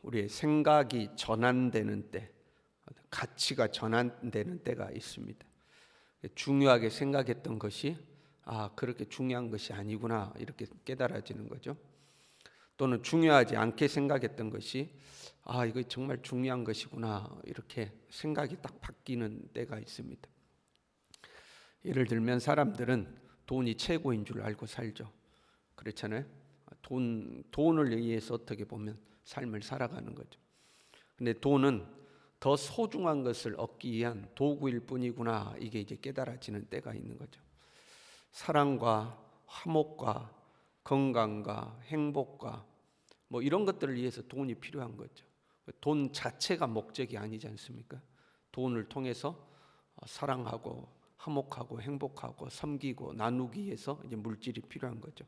우리의 생각이 전환되는 때, 가치가 전환되는 때가 있습니다. 중요하게 생각했던 것이 그렇게 중요한 것이 아니구나 이렇게 깨달아지는 거죠. 또는 중요하지 않게 생각했던 것이 이거 정말 중요한 것이구나 이렇게 생각이 딱 바뀌는 때가 있습니다. 예를 들면 사람들은 돈이 최고인 줄 알고 살죠. 그렇잖아요. 돈을 위해서 어떻게 보면 삶을 살아가는 거죠. 근데 돈은 더 소중한 것을 얻기 위한 도구일 뿐이구나 이게 이제 깨달아지는 때가 있는 거죠. 사랑과 화목과 건강과 행복과 뭐 이런 것들을 위해서 돈이 필요한 거죠. 돈 자체가 목적이 아니지 않습니까? 돈을 통해서 사랑하고 화목하고 행복하고 섬기고 나누기 위해서 이제 물질이 필요한 거죠.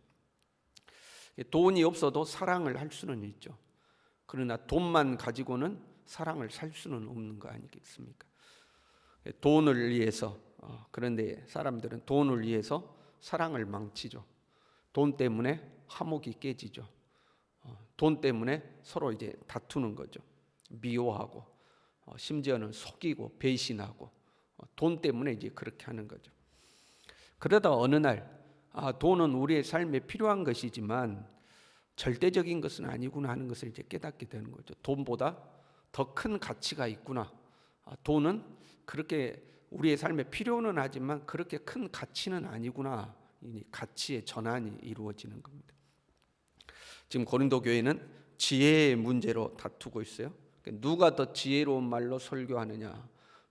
돈이 없어도 사랑을 할 수는 있죠. 그러나 돈만 가지고는 사랑을 살 수는 없는 거 아니겠습니까? 돈을 위해서 그런데 사람들은 돈을 위해서 사랑을 망치죠. 돈 때문에 화목이 깨지죠. 돈 때문에 서로 이제 다투는 거죠. 미워하고 심지어는 속이고 배신하고 돈 때문에 이제 그렇게 하는 거죠. 그러다 어느 날 돈은 우리의 삶에 필요한 것이지만 절대적인 것은 아니구나 하는 것을 이제 깨닫게 되는 거죠. 돈보다 더 큰 가치가 있구나. 돈은 그렇게 우리의 삶에 필요는 하지만 그렇게 큰 가치는 아니구나. 가치의 전환이 이루어지는 겁니다. 지금 고린도 교회는 지혜의 문제로 다투고 있어요. 누가 더 지혜로운 말로 설교하느냐,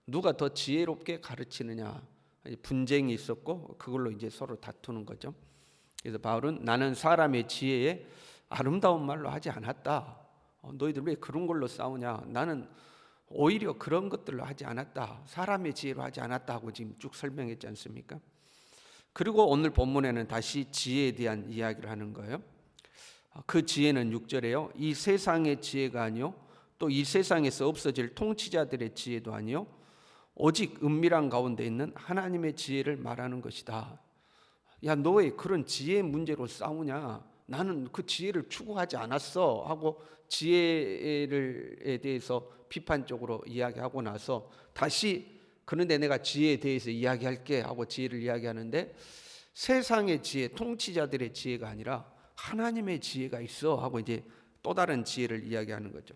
누가 더 지혜롭게 가르치느냐 분쟁이 있었고 그걸로 이제 서로 다투는 거죠. 그래서 바울은 나는 사람의 지혜에 아름다운 말로 하지 않았다. 너희들 왜 그런 걸로 싸우냐? 나는 오히려 그런 것들로 하지 않았다. 사람의 지혜로 하지 않았다 하고 지금 쭉 설명했지 않습니까? 그리고 오늘 본문에는 다시 지혜에 대한 이야기를 하는 거예요. 그 지혜는 6절에요. 이 세상의 지혜가 아니요 또 이 세상에서 없어질 통치자들의 지혜도 아니요 오직 은밀한 가운데 있는 하나님의 지혜를 말하는 것이다. 야, 너 왜 그런 지혜의 문제로 싸우냐? 나는 그 지혜를 추구하지 않았어 하고 지혜에 대해서 비판적으로 이야기하고 나서 다시 그런데 내가 지혜에 대해서 이야기할게 하고 지혜를 이야기하는데 세상의 지혜, 통치자들의 지혜가 아니라 하나님의 지혜가 있어 하고 이제 또 다른 지혜를 이야기하는 거죠.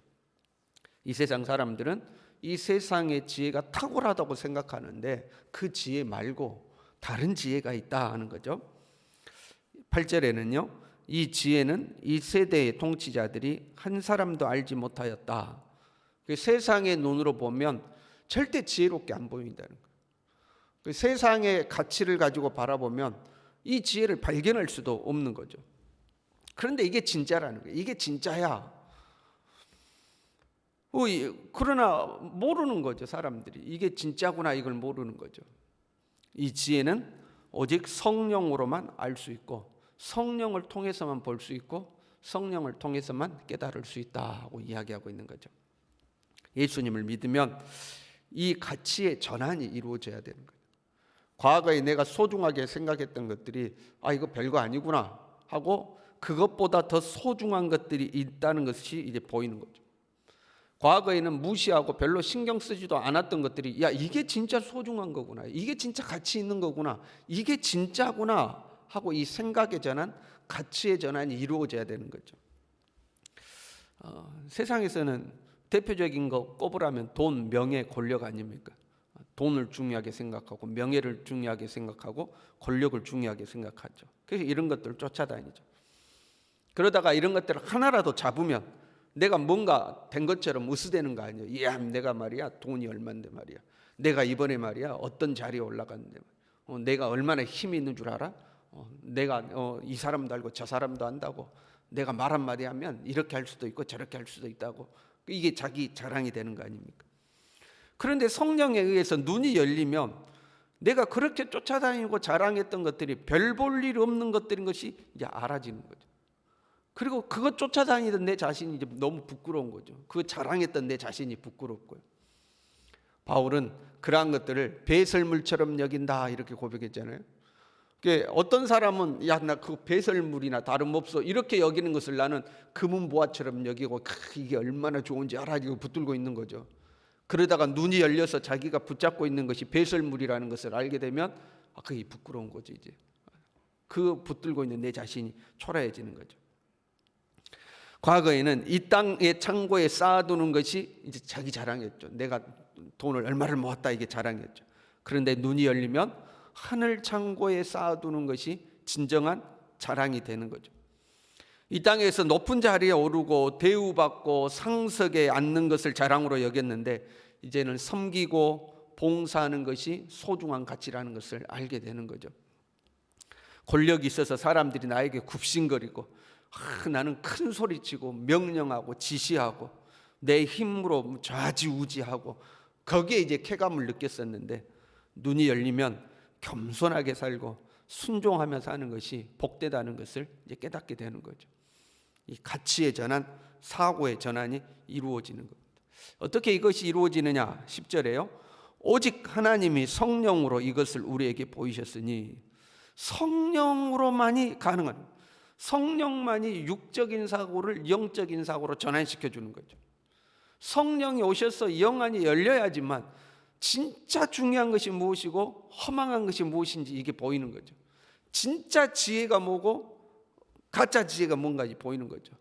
이 세상 사람들은 이 세상의 지혜가 탁월하다고 생각하는데 그 지혜 말고 다른 지혜가 있다 하는 거죠. 8절에는요. 이 지혜는 이 세대의 통치자들이 한 사람도 알지 못하였다. 세상의 눈으로 보면 절대 지혜롭게 안 보인다는 거예요. 세상의 가치를 가지고 바라보면 이 지혜를 발견할 수도 없는 거죠. 그런데 이게 진짜라는 거예요. 이게 진짜야. 그러나 모르는 거죠. 사람들이 이게 진짜구나 이걸 모르는 거죠. 이 지혜는 오직 성령으로만 알 수 있고 성령을 통해서만 볼 수 있고 성령을 통해서만 깨달을 수 있다 하고 이야기하고 있는 거죠. 예수님을 믿으면 이 가치의 전환이 이루어져야 되는 거예요. 과거에 내가 소중하게 생각했던 것들이 이거 별거 아니구나 하고 그것보다 더 소중한 것들이 있다는 것이 이제 보이는 거죠. 과거에는 무시하고 별로 신경 쓰지도 않았던 것들이 이게 진짜 소중한 거구나, 이게 진짜 가치 있는 거구나, 이게 진짜구나 하고 이 생각의 전환, 가치의 전환이 이루어져야 되는 거죠. 세상에서는 대표적인 거 꼽으라면 돈, 명예, 권력 아닙니까? 돈을 중요하게 생각하고 명예를 중요하게 생각하고 권력을 중요하게 생각하죠. 그래서 이런 것들을 쫓아다니죠. 그러다가 이런 것들을 하나라도 잡으면 내가 뭔가 된 것처럼 으스대는 거 아니에요. 내가 말이야 돈이 얼만데 말이야, 내가 이번에 말이야 어떤 자리에 올라갔는데 내가 얼마나 힘이 있는 줄 알아? 내가 이 사람도 알고 저 사람도 안다고, 내가 말 한마디 하면 이렇게 할 수도 있고 저렇게 할 수도 있다고, 이게 자기 자랑이 되는 거 아닙니까? 그런데 성령에 의해서 눈이 열리면 내가 그렇게 쫓아다니고 자랑했던 것들이 별 볼 일 없는 것들인 것이 이제 알아지는 거죠. 그리고 그것 쫓아다니던 내 자신이 이제 너무 부끄러운 거죠. 그 자랑했던 내 자신이 부끄럽고요. 바울은 그러한 것들을 배설물처럼 여긴다 이렇게 고백했잖아요. 어떤 사람은 야, 나 그 배설물이나 다름없어 이렇게 여기는 것을 나는 금은보화처럼 여기고 이게 얼마나 좋은지 알아 이거 붙들고 있는 거죠. 그러다가 눈이 열려서 자기가 붙잡고 있는 것이 배설물이라는 것을 알게 되면 그게 부끄러운 거죠. 이제 그 붙들고 있는 내 자신이 초라해지는 거죠. 과거에는 이 땅의 창고에 쌓아두는 것이 이제 자기 자랑이었죠. 내가 돈을 얼마를 모았다 이게 자랑이었죠. 그런데 눈이 열리면 하늘 창고에 쌓아두는 것이 진정한 자랑이 되는 거죠. 이 땅에서 높은 자리에 오르고 대우받고 상석에 앉는 것을 자랑으로 여겼는데 이제는 섬기고 봉사하는 것이 소중한 가치라는 것을 알게 되는 거죠. 권력이 있어서 사람들이 나에게 굽신거리고 나는 큰 소리치고 명령하고 지시하고 내 힘으로 좌지우지하고 거기에 이제 쾌감을 느꼈었는데 눈이 열리면 겸손하게 살고 순종하며 사는 것이 복되다는 것을 이제 깨닫게 되는 거죠. 이 가치의 전환, 사고의 전환이 이루어지는 겁니다. 어떻게 이것이 이루어지느냐? 10절에요. 오직 하나님이 성령으로 이것을 우리에게 보이셨으니 성령으로만이 가능한, 성령만이 육적인 사고를 영적인 사고로 전환시켜 주는 거죠. 성령이 오셔서 영안이 열려야지만 진짜 중요한 것이 무엇이고 허망한 것이 무엇인지 이게 보이는 거죠. 진짜 지혜가 뭐고 가짜 지혜가 뭔가 보이는 거죠.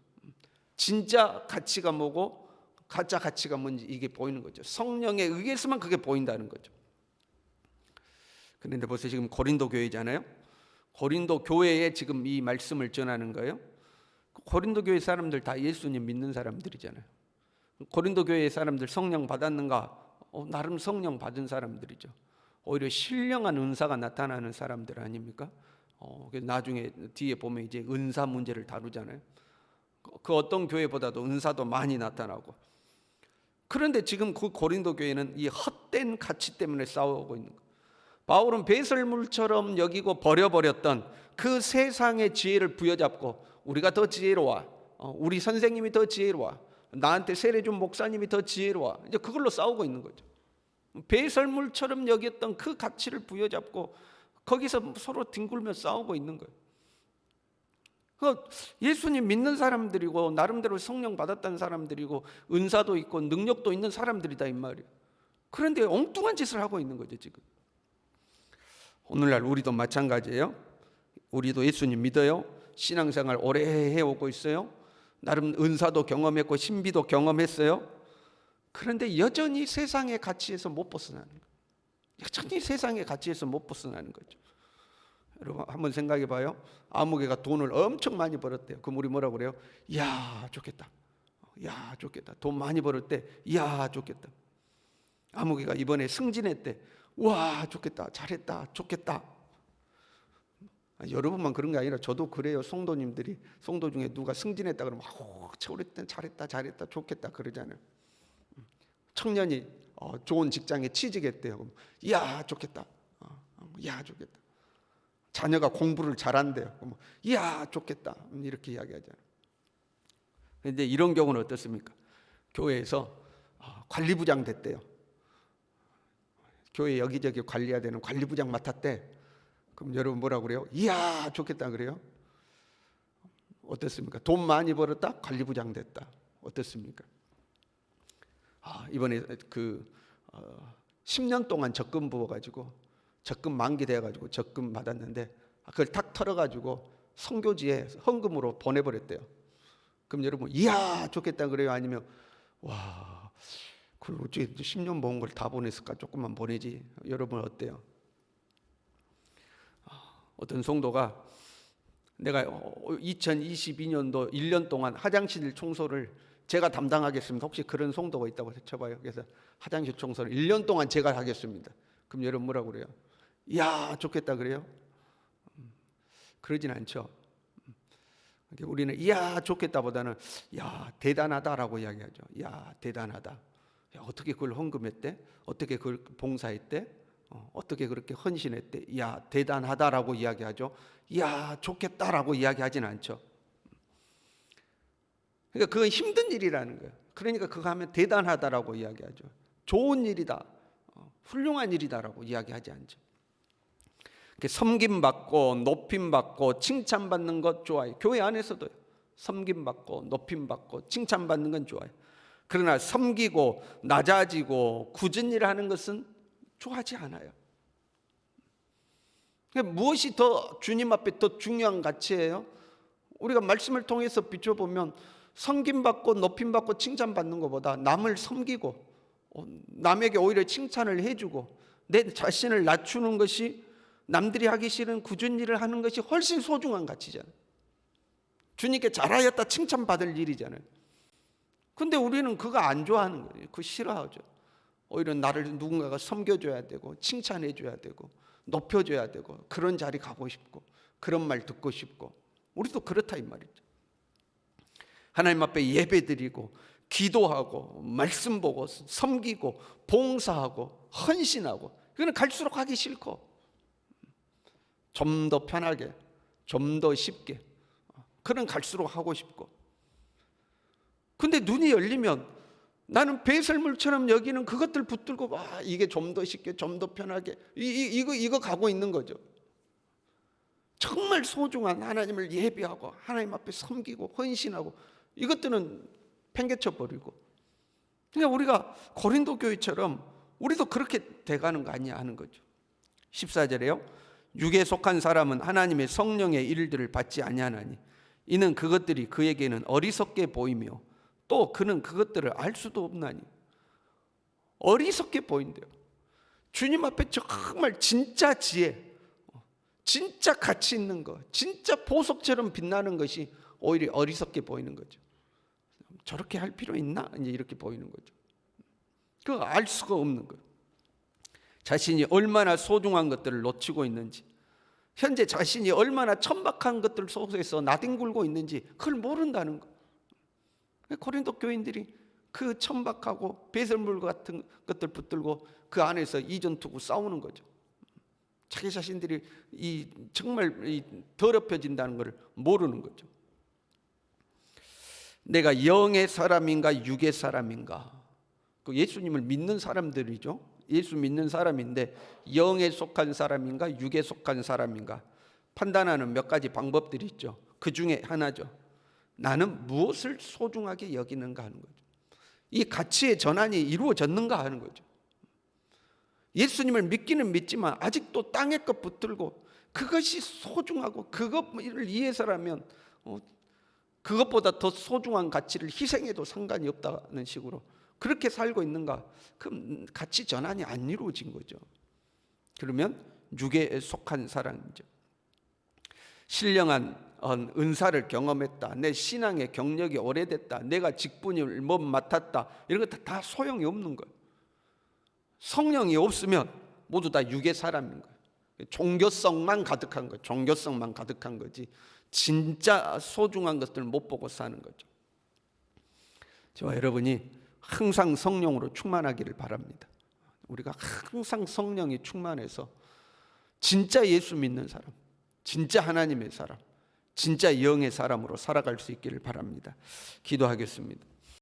진짜 가치가 뭐고 가짜 가치가 뭔지 이게 보이는 거죠. 성령에 의해서만 그게 보인다는 거죠. 그런데 벌써 지금 고린도 교회잖아요. 고린도 교회에 지금 이 말씀을 전하는 거예요. 고린도 교회 사람들 다 예수님 믿는 사람들이잖아요. 고린도 교회 사람들 성령 받았는가? 나름 성령 받은 사람들이죠. 오히려 신령한 은사가 나타나는 사람들 아닙니까? 나중에 뒤에 보면 이제 은사 문제를 다루잖아요. 그 어떤 교회보다도 은사도 많이 나타나고. 그런데 지금 그 고린도 교회는 이 헛된 가치 때문에 싸우고 있는 거예요. 바울은 배설물처럼 여기고 버려버렸던 그 세상의 지혜를 부여잡고 우리가 더 지혜로워, 우리 선생님이 더 지혜로워, 나한테 세례 준 목사님이 더 지혜로워, 이제 그걸로 싸우고 있는 거죠. 배설물처럼 여겼던 그 가치를 부여잡고 거기서 서로 뒹굴며 싸우고 있는 거예요. 예수님 믿는 사람들이고 나름대로 성령 받았다는 사람들이고 은사도 있고 능력도 있는 사람들이다 이 말이에요. 그런데 엉뚱한 짓을 하고 있는 거죠 지금. 오늘날 우리도 마찬가지예요. 우리도 예수님 믿어요. 신앙생활 오래 해오고 있어요. 나름 은사도 경험했고 신비도 경험했어요. 그런데 여전히 세상의 가치에서 못 벗어나는 거예요. 여전히 세상의 가치에서 못 벗어나는 거죠. 여러분 한번 생각해 봐요. 아무개가 돈을 엄청 많이 벌었대요. 그럼 우리 뭐라고 그래요? 이야 좋겠다. 야 좋겠다. 돈 많이 벌을 때 이야 좋겠다. 아무개가 이번에 승진했대. 와 좋겠다. 잘했다. 좋겠다. 여러분만 그런 게 아니라 저도 그래요. 성도님들이 성도 중에 누가 승진했다 그러면 잘했다 잘했다 좋겠다 그러잖아요. 청년이 좋은 직장에 취직했대요. 그럼 이야 좋겠다. 이야 좋겠다. 자녀가 공부를 잘한대요. 그럼 이야 좋겠다. 이렇게 이야기하잖아요. 그런데 이런 경우는 어떻습니까? 교회에서 관리부장 됐대요. 교회 여기저기 관리해야 되는 관리부장 맡았대. 그럼 여러분 뭐라고 그래요? 이야 좋겠다 그래요? 어떻습니까? 돈 많이 벌었다? 관리부장 됐다. 어떻습니까? 이번에 10년 동안 적금 부어가지고 적금 만기 돼가지고 적금 받았는데 그걸 탁 털어가지고 선교지에 헌금으로 보내버렸대요. 그럼 여러분 이야 좋겠다 그래요? 아니면 와 그걸 어떻게 10년 모은 걸 다 보냈을까? 조금만 보내지. 여러분 어때요? 어떤 성도가 내가 2022년도 1년 동안 화장실 청소를 제가 담당하겠습니다. 혹시 그런 성도가 있다고 쳐봐요. 그래서 화장실 청소를 1년 동안 제가 하겠습니다. 그럼 여러분 뭐라고 그래요? 이야 좋겠다 그래요? 그러진 않죠. 우리는 이야 좋겠다보다는 야 대단하다라고 이야기하죠. 야 대단하다. 야, 어떻게 그걸 헌금했대? 어떻게 그걸 봉사했대? 어떻게 그렇게 헌신했대? 야 대단하다라고 이야기하죠. 야 좋겠다라고 이야기하진 않죠. 그러니까 그건 힘든 일이라는 거예요. 그러니까 그거 하면 대단하다라고 이야기하죠. 좋은 일이다, 훌륭한 일이다라고 이야기하지 않죠. 섬김받고 높임받고 칭찬받는 것 좋아해요. 교회 안에서도요. 섬김받고 높임받고 칭찬받는 건 좋아요. 그러나 섬기고 낮아지고 굳은 일을 하는 것은 좋아하지 않아요. 무엇이 더 주님 앞에 더 중요한 가치예요? 우리가 말씀을 통해서 비춰보면 섬김받고 높임받고 칭찬받는 것보다 남을 섬기고 남에게 오히려 칭찬을 해주고 내 자신을 낮추는 것이, 남들이 하기 싫은 굳은 일을 하는 것이 훨씬 소중한 가치잖아요. 주님께 잘하였다 칭찬받을 일이잖아요. 근데 우리는 그거 안 좋아하는 거예요. 그거 싫어하죠. 오히려 나를 누군가가 섬겨줘야 되고 칭찬해줘야 되고 높여줘야 되고 그런 자리 가고 싶고 그런 말 듣고 싶고, 우리도 그렇다 이 말이죠. 하나님 앞에 예배드리고 기도하고 말씀 보고 섬기고 봉사하고 헌신하고, 그거는 갈수록 하기 싫고 좀 더 편하게 좀 더 쉽게 그런 갈수록 하고 싶고. 근데 눈이 열리면 나는 배설물처럼 여기는 그것들 붙들고 이게 좀 더 쉽게 좀 더 편하게 이거 가고 있는 거죠. 정말 소중한 하나님을 예배하고 하나님 앞에 섬기고 헌신하고 이것들은 팽개쳐 버리고. 그러니까 우리가 고린도 교회처럼 우리도 그렇게 돼가는 거 아니냐 하는 거죠. 14절에요. 육에 속한 사람은 하나님의 성령의 일들을 받지 아니하나니 이는 그것들이 그에게는 어리석게 보이며 또 그는 그것들을 알 수도 없나니. 어리석게 보인대요. 주님 앞에 정말 진짜 지혜, 진짜 가치 있는 거, 진짜 보석처럼 빛나는 것이 오히려 어리석게 보이는 거죠. 저렇게 할 필요 있나? 이제 이렇게 보이는 거죠. 그거 알 수가 없는 거예요. 자신이 얼마나 소중한 것들을 놓치고 있는지, 현재 자신이 얼마나 천박한 것들 속에서 나뒹굴고 있는지 그걸 모른다는 거. 고린도 교인들이 그 천박하고 배설물 같은 것들 붙들고 그 안에서 이전투구 싸우는 거죠. 자기 자신들이 정말 더럽혀진다는 것을 모르는 거죠. 내가 영의 사람인가 육의 사람인가? 그 예수님을 믿는 사람들이죠. 예수 믿는 사람인데 영에 속한 사람인가 육에 속한 사람인가 판단하는 몇 가지 방법들이 있죠. 그 중에 하나죠. 나는 무엇을 소중하게 여기는가 하는 거죠. 이 가치의 전환이 이루어졌는가 하는 거죠. 예수님을 믿기는 믿지만 아직도 땅의 것 붙들고 그것이 소중하고 그것을 위해서라면 그것보다 더 소중한 가치를 희생해도 상관이 없다는 식으로 그렇게 살고 있는가? 그럼 가치 전환이 안 이루어진 거죠. 그러면 육에 속한 사람이죠. 신령한 은사를 경험했다, 내 신앙의 경력이 오래됐다, 내가 직분을 맡았다, 이런 것 다 소용이 없는 거예요. 성령이 없으면 모두 다 육의 사람인 거예요. 종교성만 가득한 거예요. 종교성만 가득한 거지 진짜 소중한 것들을 못 보고 사는 거죠. 저와 여러분이 항상 성령으로 충만하기를 바랍니다. 우리가 항상 성령이 충만해서 진짜 예수 믿는 사람, 진짜 하나님의 사람, 진짜 영의 사람으로 살아갈 수 있기를 바랍니다. 기도하겠습니다.